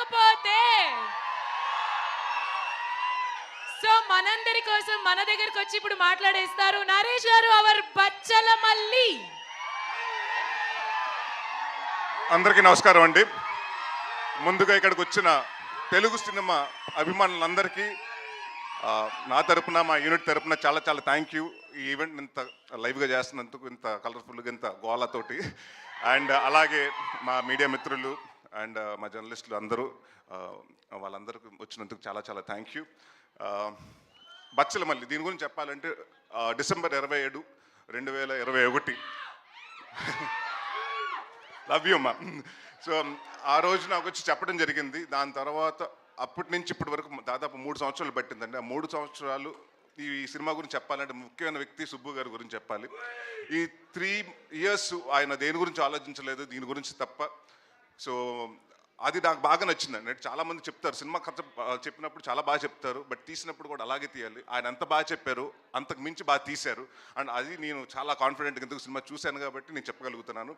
లేకపోతే సో మనందరి కోసం మన దగ్గరకు వచ్చి ఇప్పుడు మాట్లాడేస్తారు నరేష్ గారు అవర్ బచ్చల మల్లి. అందరికీ నమస్కారం అండి. ముందుగా ఇక్కడికి వచ్చిన తెలుగు సినిమా అభిమానులందరికీ నా తరపున మా యూనిట్ తరపున చాలా చాలా థ్యాంక్ యూ. ఈ ఈవెంట్ ఇంత లైవ్గా చేస్తున్నందుకు, ఇంత కలర్ఫుల్గా, ఇంత గోళతోటి. అండ్ అలాగే మా మీడియా మిత్రులు అండ్ మా జర్నలిస్టులు అందరూ, వాళ్ళందరికీ వచ్చినందుకు చాలా చాలా థ్యాంక్ యూ. బచ్చల మల్లి దీని గురించి చెప్పాలంటే డిసెంబర్ 27, 2021 లవ్ యూ అమ్మా. సో ఆ రోజు నాకు వచ్చి చెప్పడం జరిగింది. దాని తర్వాత అప్పటి నుంచి ఇప్పటి వరకు దాదాపు 3 సంవత్సరాలు పట్టిందండి. ఆ 3 సంవత్సరాలు ఈ సినిమా గురించి చెప్పాలంటే ముఖ్యమైన వ్యక్తి సుబ్బు గారి గురించి చెప్పాలి. ఈ 3 years ఆయన దేని గురించి ఆలోచించలేదు, దీని గురించి తప్ప. సో అది నాకు బాగా నచ్చిందండి. చాలామంది చెప్తారు సినిమా కథ చెప్పినప్పుడు చాలా బాగా చెప్తారు, బట్ తీసినప్పుడు కూడా అలాగే తీయాలి. ఆయన ఎంత బాగా చెప్పారు, అంతకు మించి బాగా తీశారు. అండ్ అది నేను చాలా కాన్ఫిడెంట్గా ఎందుకు సినిమా చూశాను కాబట్టి నేను చెప్పగలుగుతున్నాను.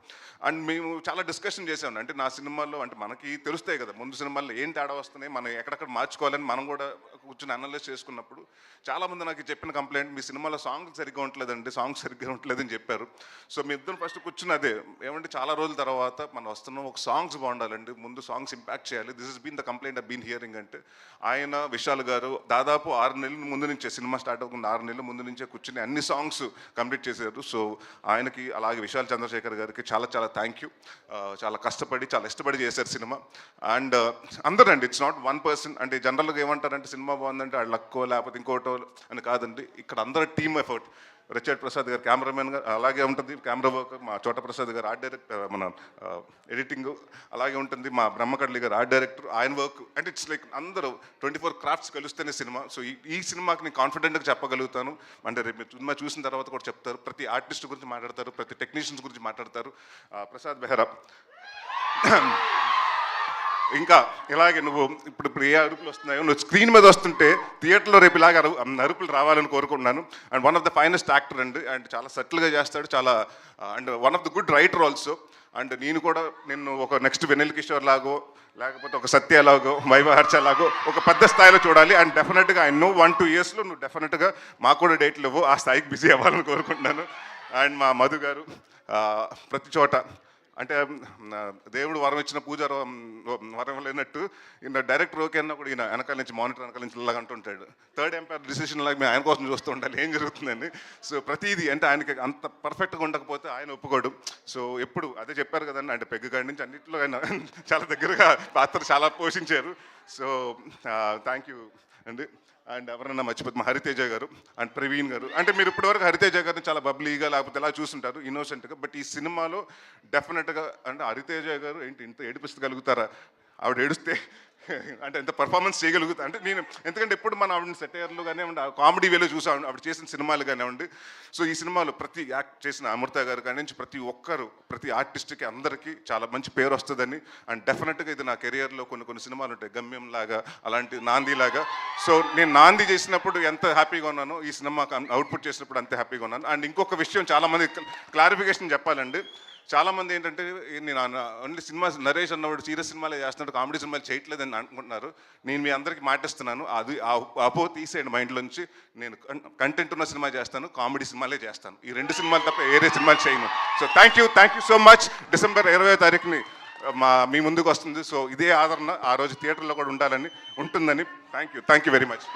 అండ్ మేము చాలా డిస్కషన్ చేసాము. అంటే నా సినిమాల్లో అంటే మనకి తెలుస్తాయి కదా ముందు సినిమాల్లో ఏం తేడా వస్తున్నాయి, మనం ఎక్కడెక్కడ మార్చుకోవాలని మనం కూడా కూర్చొని అనలైజ్ చేసుకున్నప్పుడు చాలామంది నాకు చెప్పిన కంప్లైంట్, మీ సినిమాలో సాంగ్ సరిగ్గా ఉండలేదండి, సాంగ్ సరిగ్గా ఉండలేదని చెప్పారు. సో మీ ఇద్దరు ఫస్ట్ కూర్చుని అదే ఏమంటే చాలా రోజుల తర్వాత మనం వస్తున్నాం, ఒక సాంగ్స్ బాగుండాలండి, ముందు సాంగ్స్ ఇంపాక్ట్ చేయాలి. This is been the complaint I been hearing. అంటే ఆయన విశాల్ గారు దాదాపు 6 నెలల ముందు నుంచే, సినిమా స్టార్ట్ అవ్వకుండా 6 నెలల ముందు నుంచే కూర్చుని అన్ని సాంగ్స్ కంప్లీట్ చేశారు. సో ఆయనకి అలాగే విశాల్ చంద్రశేఖర్ గారికి చాలా చాలా థ్యాంక్ యూ. చాలా కష్టపడి చాలా ఇష్టపడి చేశారు సినిమా. అండ్ అందరూ అండి, ఇట్స్ నాట్ వన్ పర్సన్. అంటే జనరల్గా ఏమంటారంటే సినిమా బాగుందంటే ఆ లక్కో లేకపోతే ఇంకోటో అని కాదండి. ఇక్కడ అందరూ టీమ్ ఎఫర్ట్. రిచర్డ్ ప్రసాద్ గారు కెమెరామెన్ గారు అలాగే ఉంటుంది, కెమెరా వర్క్. మా చోట ప్రసాద్ గారు ఆర్ట్ డైరెక్టర్, మన ఎడిటింగ్ అలాగే ఉంటుంది. మా బ్రహ్మకడ్లి గారు ఆర్ట్ డైరెక్టర్, ఆయన వర్క్. అంటే ఇట్స్ లైక్ అందరూ 24 క్రాఫ్ట్స్ కలిస్తేనే సినిమా. సో ఈ సినిమాకి నేను కాన్ఫిడెంట్గా చెప్పగలుగుతాను. అంటే రేపు సినిమా చూసిన తర్వాత కూడా చెప్తారు, ప్రతి ఆర్టిస్ట్ గురించి మాట్లాడతారు, ప్రతి టెక్నీషియన్స్ గురించి మాట్లాడతారు. ప్రసాద్ బెహ్రా ఇంకా ఇలాగే నువ్వు ఇప్పుడు ఏ అరుపులు వస్తున్నాయో, నువ్వు స్క్రీన్ మీద వస్తుంటే థియేటర్లో రేపు ఇలాగ అరుపులు రావాలని కోరుకుంటున్నాను. And one of the finest actor అండి. అండ్ చాలా సెటిల్గా చేస్తాడు, చాలా and one of the good writer also. And నేను కూడా నిన్ను ఒక నెక్స్ట్ వెన్నెల కిషోర్ లాగో లేకపోతే ఒక సత్య లాగో వైభవ హర్ష లాగో ఒక పెద్ద స్థాయిలో చూడాలి. అండ్ డెఫినెట్గా ఐ నో 1-2 yearsలో నువ్వు డెఫినెట్గా మాకు కూడా డేట్లు ఇవ్వు, ఆ స్థాయికి బిజీ అవ్వాలని కోరుకుంటున్నాను. అండ్ మా మధు గారు ప్రతి చోట అంటే దేవుడు వరం ఇచ్చిన పూజ వరం లేనట్టు ఈయన డైరెక్టర్ ఓకే అన్నా కూడా ఈయన వెనకాల నుంచి మానిటర్ వెనకాల నుంచి ఇలాగ అంటుంటాడు. థర్డ్ ఎంపైర్ డిసిషన్ లాగా మేము ఆయన కోసం చూస్తూ ఉండాలి ఏం జరుగుతుందని. సో ప్రతిదీ అంటే ఆయనకి అంత పర్ఫెక్ట్గా ఉండకపోతే ఆయన ఒప్పుకోడు. సో ఎప్పుడు అదే చెప్పారు కదండి, అంటే పెగ్గు కాడి నుంచి అన్నింటిలో ఆయన చాలా దగ్గరగా పాత్ర చాలా పోషించారు. సో థ్యాంక్ యూ అండి. అండ్ ఎవరన్నా మర్చిపోతే మా హరితేజ గారు అండ్ ప్రవీణ్ గారు. అంటే మీరు ఇప్పటివరకు హరితేజ గారిని చాలా బబ్లీగా లేకపోతే ఎలా చూస్తుంటారు, ఇన్నోసెంట్గా. బట్ ఈ సినిమాలో డెఫినెట్గా అంటే హరితేజ గారు ఏంటి ఇంత ఏడిపిస్తగలుగుతారా, ఆవిడ ఏడుస్తే అంటే ఎంత పర్ఫార్మెన్స్ చేయగలుగుతా అంటే నేను, ఎందుకంటే ఎప్పుడు మనం ఆవిడని సెటైర్లు కానివ్వండి, కామెడీ వేలో చూసాం ఆవిడ చేసిన సినిమాలు కానివ్వండి. సో ఈ సినిమాలో ప్రతి యాక్ట్ చేసిన అమృత గారు కానీ నుంచి ప్రతి ఒక్కరు, ప్రతి ఆర్టిస్ట్కి అందరికీ చాలా మంచి పేరు వస్తుందని. అండ్ డెఫినెట్గా ఇది నా కెరియర్లో కొన్ని సినిమాలు ఉంటాయి, గమ్యం లాగా, అలాంటి నాంది లాగా. సో నేను నాంది చేసినప్పుడు ఎంత హ్యాపీగా ఉన్నానో ఈ సినిమా అవుట్పుట్ చేసినప్పుడు అంతే హ్యాపీగా ఉన్నాను. అండ్ ఇంకొక విషయం చాలామంది క్లారిఫికేషన్ చెప్పాలండి. చాలామంది ఏంటంటే నేను ఓన్లీ సినిమా నరేష్ అన్నవాడు సీరియస్ సినిమాలే చేస్తున్నాడు, కామెడీ సినిమాలు చేయట్లేదని అనుకుంటున్నారు. నేను మీ అందరికీ మాటిస్తున్నాను, అది అపో తీసేయండి మైండ్లోంచి. నేను కంటెంట్ ఉన్న సినిమా చేస్తాను, కామెడీ సినిమాలే చేస్తాను. ఈ 2 సినిమాలు తప్ప వేరే సినిమాలు చేయను. So thank you so much. December 20వ తారీఖుని మీ ముందుకు వస్తుంది. సో ఇదే ఆదరణ ఆ రోజు థియేటర్లో కూడా ఉండాలని ఉంటుందని. Thank you very much.